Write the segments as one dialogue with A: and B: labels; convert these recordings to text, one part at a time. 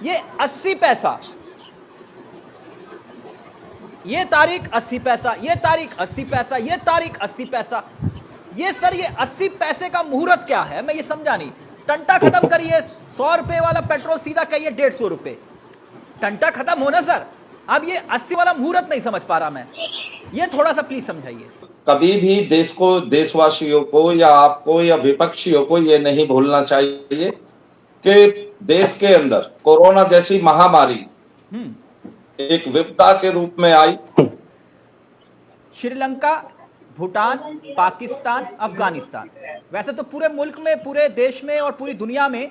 A: ये 80 पैसा, ये तारीख 80 पैसा, ये तारीख 80 पैसा, ये तारीख 80 पैसा। ये सर ये 80 पैसे का मुहूर्त क्या है, मैं ये समझा नहीं। टंटा खत्म करिए, 100 रुपए वाला पेट्रोल सीधा कहिए 150 रुपए, टंटा खत्म होना सर। अब ये 80 वाला मुहूर्त नहीं समझ पा रहा मैं, ये थोड़ा सा प्लीज समझाइए।
B: कभी भी देश को, देशवासियों को या आपको या विपक्षियों को ये नहीं भूलना चाहिए कि देश के अंदर कोरोना जैसी महामारी एक विपदा के रूप में आई।
A: श्रीलंका, भूटान, पाकिस्तान, अफगानिस्तान, वैसे तो पूरे मुल्क में, पूरे देश में और पूरी दुनिया में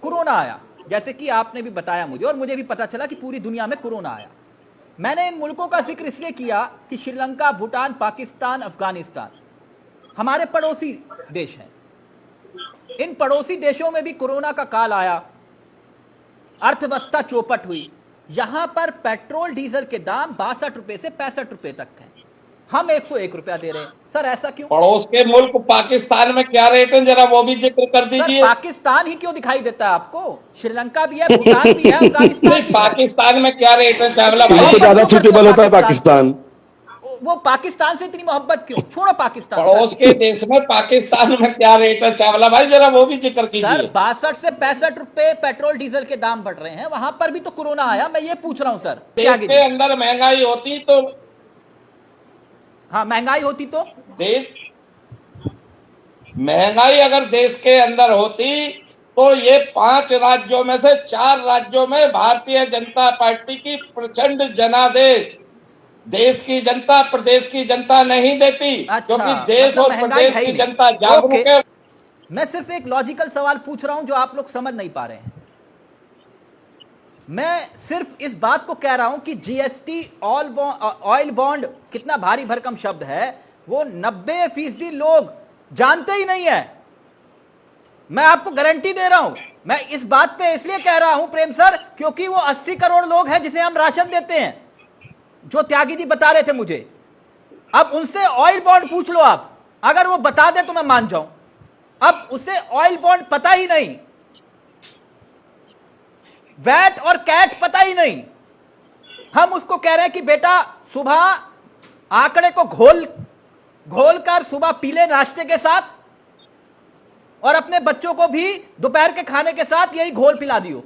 A: कोरोना आया, जैसे कि आपने भी बताया मुझे और मुझे भी पता चला कि पूरी दुनिया में कोरोना आया। मैंने इन मुल्कों का जिक्र इसलिए किया कि श्रीलंका, भूटान, पाकिस्तान, अफगानिस्तान हमारे पड़ोसी देश हैं। इन पड़ोसी देशों में भी कोरोना का काल आया, अर्थव्यवस्था चौपट हुई। यहां पर पेट्रोल डीजल के दाम 62 रुपए से 65 रुपए तक हैं, हम 101 रुपया दे रहे हैं। सर ऐसा क्यों?
B: पड़ोस के मुल्क पाकिस्तान में क्या रेट है, जरा वो भी जिक्र कर दीजिए।
A: पाकिस्तान ही क्यों दिखाई देता है आपको? श्रीलंका भी है, भूटान भी है, अफगानिस्तान भी है।
B: पाकिस्तान में क्या रेट है चावला भाई?
C: सबसे ज्यादा सूटेबल होता है पाकिस्तान।
A: वो पाकिस्तान से इतनी मोहब्बत क्यों? छोड़ो पाकिस्तान।
B: पड़ोस के देश में पाकिस्तान में क्या रेट है चावला भाई, जरा वो भी जिक्र कीजिए।
A: सर 62 से 65 रुपए पेट्रोल डीजल के दाम बढ़ रहे हैं, वहां पर भी तो कोरोना आया। मैं ये पूछ रहा हूं सर,
B: देश के अंदर महंगाई होती तो,
A: हाँ महंगाई होती तो,
B: देश महंगाई अगर देश के अंदर होती तो ये 5 राज्यों में से 4 राज्यों में भारतीय जनता पार्टी की प्रचंड जनादेश देश की जनता, प्रदेश की जनता नहीं देती।
A: अच्छा,
B: क्योंकि देश
A: मतलब
B: और प्रदेश की जनता जागरूक है।
A: मैं सिर्फ एक लॉजिकल सवाल पूछ रहा हूं जो आप लोग समझ नहीं पा रहे हैं। मैं सिर्फ इस बात को कह रहा हूं कि जीएसटी, ऑयल बॉन्ड कितना भारी भरकम शब्द है, वो 90% लोग जानते ही नहीं है। मैं आपको गारंटी दे रहा हूं। मैं इस बात पे इसलिए कह रहा हूं प्रेम सर, क्योंकि वो 80 करोड़ लोग हैं जिसे हम राशन देते हैं, जो त्यागी जी बता रहे थे मुझे। अब उनसे ऑयल बॉन्ड पूछ लो आप, अगर वो बता दे तो मैं मान जाऊं। अब उसे ऑयल बॉन्ड पता ही नहीं, वैट और कैट पता ही नहीं। हम उसको कह रहे हैं कि बेटा सुबह आंकड़े को घोल कर सुबह पीले नाश्ते के साथ, और अपने बच्चों को भी दोपहर के खाने के साथ यही घोल पिला दियो,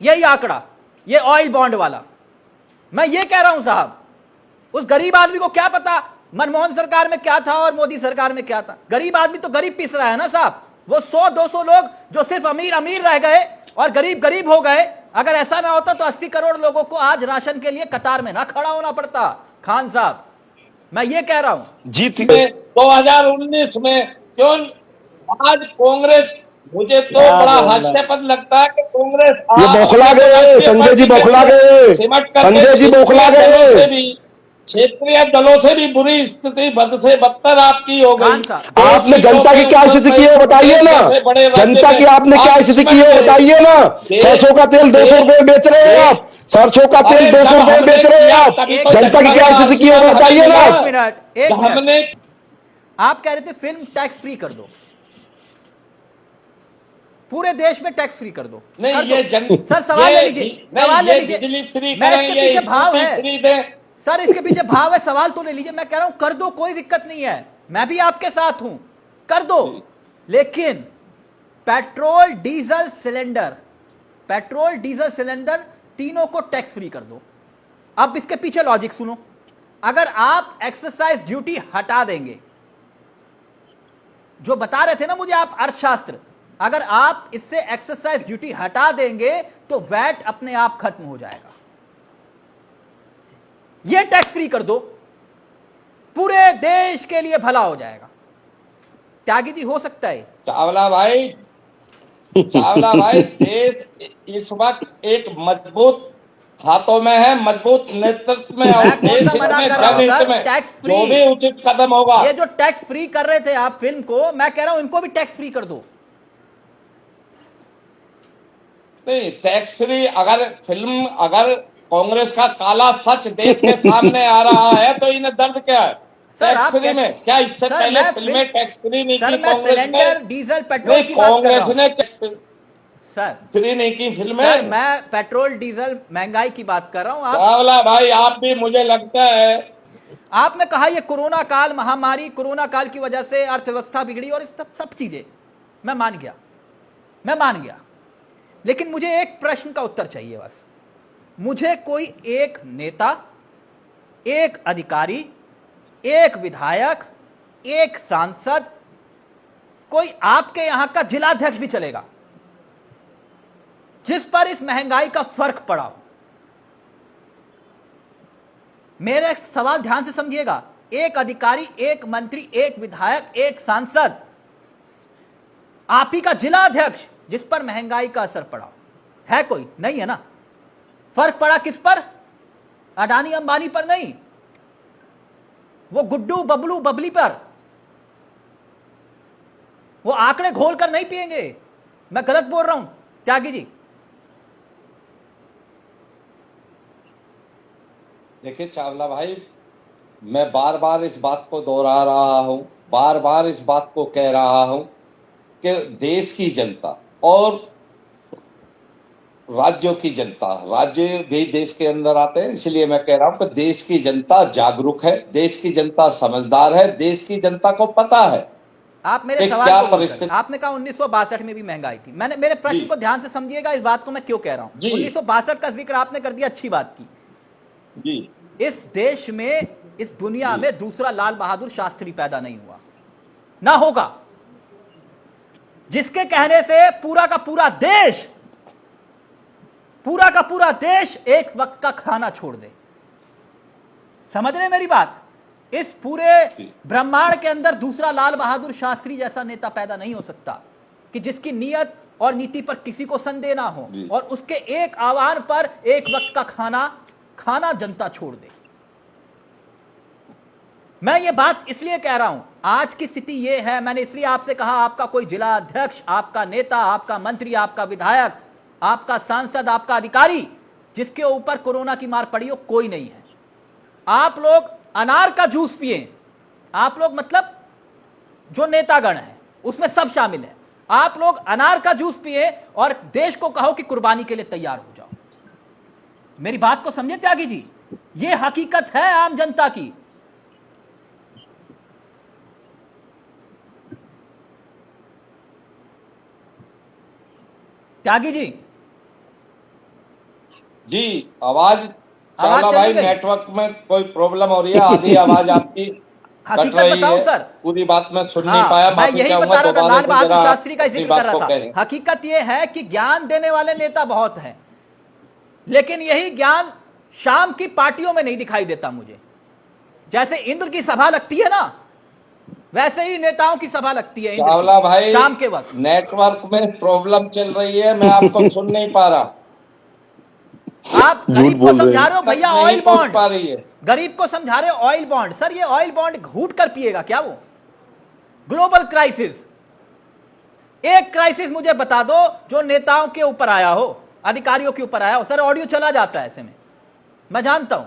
A: यही आंकड़ा, ये ऑयल बॉन्ड वाला। मैं ये कह रहा हूं साहब, उस गरीब आदमी को क्या पता मनमोहन सरकार में क्या था और मोदी सरकार में क्या था। गरीब आदमी तो गरीब पिस रहा है ना साहब। वो 100-200 लोग जो सिर्फ अमीर अमीर रह गए और गरीब गरीब हो गए, अगर ऐसा ना होता तो 80 करोड़ लोगों को आज राशन के लिए कतार में ना खड़ा होना पड़ता। खान साहब मैं ये कह रहा हूं,
C: जीत
B: 2019 में क्यों आज कांग्रेस, मुझे तो बड़ा हास्यास्पद लगता है कि कांग्रेस
C: ये बौखला गए, संजय जी बौखला गए, संजय जी बौखला गए।
B: क्षेत्रीय दलों से भी बुरी स्थिति बद से बदतर आपकी हो गई।
C: आपने जनता की क्या स्थिति की है बताइए ना, जनता की आपने क्या स्थिति की है बताइए ना। सरसों का तेल 200 रुपए बेच रहे हैं आप, सरसों का तेल 200 रुपए बेच रहे हैं आप, जनता की क्या स्थिति की है बताइए ना।
A: एक मिनट,
B: हमने,
A: आप कह रहे थे फिल्म टैक्स फ्री कर दो, पूरे देश में टैक्स फ्री कर दो।
B: नहीं
A: कर
B: ये
A: दो। सर सवाल ले लीजिए, सवाल ले लीजिए।
B: बिजली फ्री
A: मैं
B: करें,
A: इसके
B: ये
A: पीछे भाव
B: स्कूटी
A: है
B: फ्री दें।
A: सर, इसके पीछे भाव है, सवाल तो ले लीजिए। मैं कह रहा हूं कर दो, कोई दिक्कत नहीं है, मैं भी आपके साथ हूं, कर दो। लेकिन पेट्रोल डीजल सिलेंडर तीनों को टैक्स फ्री कर दो। अब इसके पीछे लॉजिक सुनो। अगर आप एक्सरसाइज ड्यूटी हटा देंगे, जो बता रहे थे ना मुझे आप अर्थशास्त्र, अगर आप इससे एक्सरसाइज ड्यूटी हटा देंगे तो वैट अपने आप खत्म हो जाएगा। ये टैक्स फ्री कर दो, पूरे देश के लिए भला हो जाएगा। त्यागी जी हो सकता है
B: चावला भाई देश इस वक्त एक मजबूत हाथों में है, मजबूत नेतृत्व में, और देश में
A: टैक्स फ्री
B: जो भी उचित कदम होगा।
A: ये जो टैक्स फ्री कर रहे थे आप फिल्म को, मैं कह रहा हूं इनको भी टैक्स फ्री कर दो।
B: नहीं टैक्स फ्री, अगर कांग्रेस का काला सच देश के सामने आ रहा है तो इन्हें दर्द क्या है टैक्स फ्री में? क्या इससे पहले फिल्में टैक्स फ्री नहीं की कांग्रेस ने?
A: सिलेंडर डीजल पेट्रोल की बात कर रहा हूं।
B: कांग्रेस ने
A: सर
B: फ्री नहीं की फिल्में।
A: सर मैं पेट्रोल डीजल महंगाई की बात कर रहा हूं। आप
B: चावला भाई, आप भी, मुझे लगता है
A: आपने कहा ये कोरोना काल, महामारी, कोरोना काल की वजह से अर्थव्यवस्था बिगड़ी और सब चीजें मैं मान गया, लेकिन मुझे एक प्रश्न का उत्तर चाहिए बस। मुझे कोई एक नेता, एक अधिकारी, एक विधायक, एक सांसद, कोई आपके यहां का जिलाध्यक्ष भी चलेगा जिस पर इस महंगाई का फर्क पड़ा हो। मेरे सवाल ध्यान से समझिएगा। एक अधिकारी, एक मंत्री, एक विधायक, एक सांसद, आप ही का जिलाध्यक्ष जिस पर महंगाई का असर पड़ा हो, है कोई? नहीं है ना। फर्क पड़ा किस पर? अडानी अंबानी पर नहीं, वो गुड्डू बबलू बबली पर। वो आंकड़े घोल कर नहीं पिएंगे। मैं गलत बोल रहा हूं त्यागी जी?
B: देखिए चावला भाई, मैं बार बार इस बात को दोहरा रहा हूं, बार बार इस बात को कह रहा हूं कि देश की जनता और राज्यों की जनता, राज्य भी देश के अंदर आते हैं, इसलिए मैं कह रहा हूं कि देश की जनता जागरूक है, देश की जनता समझदार है, देश की जनता को पता है।
A: आप मेरे सवाल को परिस्थिति, आपने कहा 1962 में भी महंगाई थी। मैंने मेरे प्रश्न को ध्यान से समझिएगा, इस बात को मैं क्यों कह रहा हूं। 1962 का जिक्र आपने कर दिया, अच्छी बात की
B: जी।
A: इस देश में, इस दुनिया में दूसरा लाल बहादुर शास्त्री पैदा नहीं हुआ, ना होगा, जिसके कहने से पूरा का पूरा देश एक वक्त का खाना छोड़ दे। समझ रहे मेरी बात? इस पूरे ब्रह्मांड के अंदर दूसरा लाल बहादुर शास्त्री जैसा नेता पैदा नहीं हो सकता कि जिसकी नीयत और नीति पर किसी को संदेह ना हो और उसके एक आह्वान पर एक वक्त का खाना जनता छोड़ दे। मैं ये बात इसलिए कह रहा हूं, आज की स्थिति ये है, मैंने इसलिए आपसे कहा आपका कोई जिला अध्यक्ष, आपका नेता, आपका मंत्री, आपका विधायक, आपका सांसद, आपका अधिकारी जिसके ऊपर कोरोना की मार पड़ी हो, कोई नहीं है। आप लोग अनार का जूस पिए, आप लोग मतलब जो नेतागण हैं उसमें सब शामिल है। आप लोग अनार का जूस पिए और देश को कहो कि कुर्बानी के लिए तैयार हो जाओ। मेरी बात को समझे त्यागी जी? यह हकीकत है आम जनता की। त्यागी
B: जी आवाज चावला भाई, नेटवर्क में कोई प्रॉब्लम हो रही है, आधी आवाज आपकी कट रही है।
A: सर
B: पूरी बात मैं सुन नहीं पाया।
A: मैं यही बता रहा था, लाल बहादुर शास्त्री का जिक्र कर रहा था। हकीकत यह है कि ज्ञान देने वाले नेता बहुत हैं, लेकिन यही ज्ञान शाम की पार्टियों में नहीं दिखाई देता मुझे। जैसे इंद्र की सभा लगती है ना, वैसे ही नेताओं की सभा लगती है
B: चावला भाई,
A: शाम के वक्त।
B: नेटवर्क में प्रॉब्लम चल रही है, मैं आपको सुन नहीं पा रहा।
A: आप गरीब को समझा रहे हो भैया ऑयल बॉन्ड,
B: पा रही है।
A: गरीब को समझा रहे हो ऑयल बॉन्ड। सर ये ऑयल बॉन्ड घूट कर पिएगा क्या वो? ग्लोबल क्राइसिस, एक क्राइसिस मुझे बता दो जो नेताओं के ऊपर आया हो, अधिकारियों के ऊपर आया हो। सर ऑडियो चला जाता है ऐसे में, मैं जानता हूं,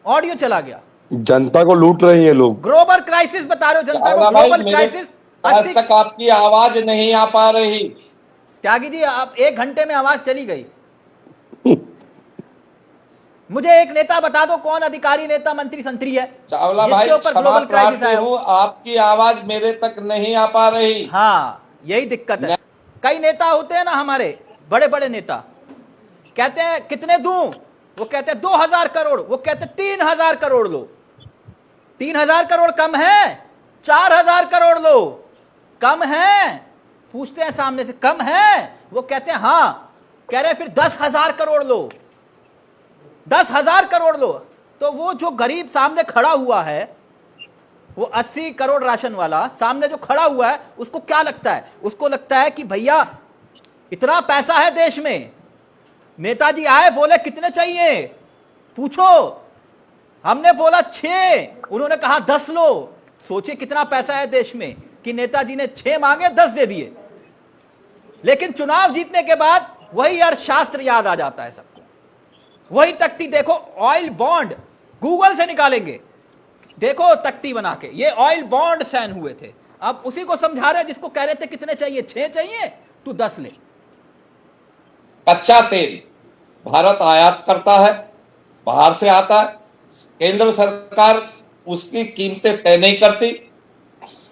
A: ऑडियो चला गया।
C: जनता को लूट रहे हैं लोग।
A: ग्लोबल क्राइसिस बता रहे हो जनता को, ग्लोबल क्राइसिस।
B: आज तक आपकी आवाज नहीं आ पा रही।
A: त्यागी जी आप 1 घंटे में आवाज चली गई। मुझे एक नेता बता दो, कौन अधिकारी, नेता, मंत्री, संतरी है
B: चावला भाई, क्षमा प्रार्थी हूं, आपकी आवाज मेरे तक नहीं आ पा रही।
A: हाँ यही दिक्कत है। कई नेता होते हैं ना हमारे बड़े बड़े नेता, कहते हैं कितने दूं, वो कहते हैं 2000 करोड़, वो कहते हैं 3000 करोड़ लो। 3000 करोड़ कम है, 4000 करोड़ लो। कम है? पूछते हैं सामने से, कम है? वो कहते हैं हाँ। कह रहे फिर 10,000 करोड़ लो, 10,000 करोड़ लो। तो वो जो गरीब सामने खड़ा हुआ है, वो 80 करोड़ राशन वाला सामने जो खड़ा हुआ है, उसको क्या लगता है? उसको लगता है कि भैया इतना पैसा है देश में, नेताजी आए बोले कितने चाहिए, पूछो, हमने बोला 6, उन्होंने कहा 10 लो। सोचिए कितना पैसा है देश में कि नेताजी ने 6 मांगे, 10 दे दिए। लेकिन चुनाव जीतने के बाद वही अर्थशास्त्र याद आ जाता है सबको। वही तख्ती देखो, ऑयल बॉन्ड गूगल से निकालेंगे, देखो तख्ती बना के, ये ऑयल बॉन्ड साइन हुए थे। अब उसी को समझा रहे जिसको कह रहे थे कितने चाहिए, 6 चाहिए, तू 10 ले।
B: कच्चा तेल भारत आयात करता है, बाहर से आता है, केंद्र सरकार उसकी कीमतें तय नहीं करती।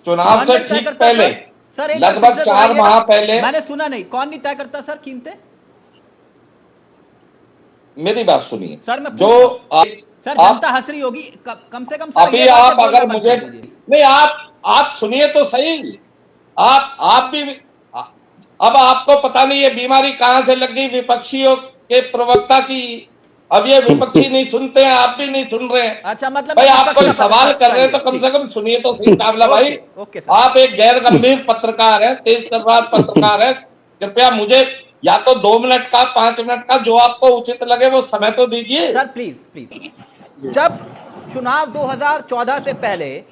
B: चुनाव से ठीक पहले
A: सर
B: लगभग 4 माह पहले,
A: मैंने सुना नहीं, कौन नहीं तय करता सर कीमतें?
B: मेरी बात सुनिए
A: सर, मैं
B: जो
A: सर जनता हंस रही होगी, कम से कम सर
B: अभी आप अगर मुझे नहीं, आप सुनिए तो सही। आप भी अब आपको पता नहीं ये बीमारी कहां से लग गई विपक्षियों के प्रवक्ता की। अब ये विपक्षी नहीं सुनते हैं, आप भी नहीं सुन रहे हैं।
A: अच्छा, मतलब
B: भाई आप कोई सवाल कर रहे हैं तो कम से कम सुनिए तो सही। चावला भाई, आप एक गैर गंभीर पत्रकार है, तेज तर्रार पत्रकार है, कृपया मुझे या तो 2 मिनट का 5 मिनट का जो आपको उचित लगे वो समय तो दीजिए।
A: Sir please please. जब चुनाव 2014 से पहले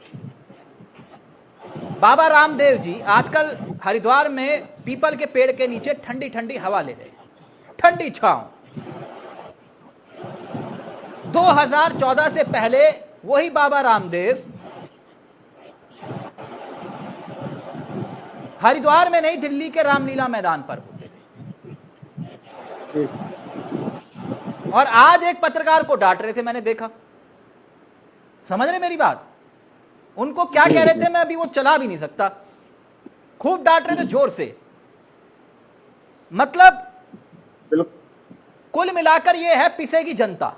A: बाबा रामदेव जी आजकल हरिद्वार में पीपल के पेड़ के नीचे ठंडी ठंडी हवा ले रहे हैं, ठंडी छांव। 2014 से पहले वही बाबा रामदेव हरिद्वार में नहीं, दिल्ली के रामलीला मैदान पर होते थे। और आज एक पत्रकार को डांट रहे थे, मैंने देखा। समझ रहे मेरी बात? उनको क्या कह रहे थे मैं अभी वो चला भी नहीं सकता। खूब डांट रहे थे जोर से। मतलब कुल मिलाकर ये है पिसेगी जनता।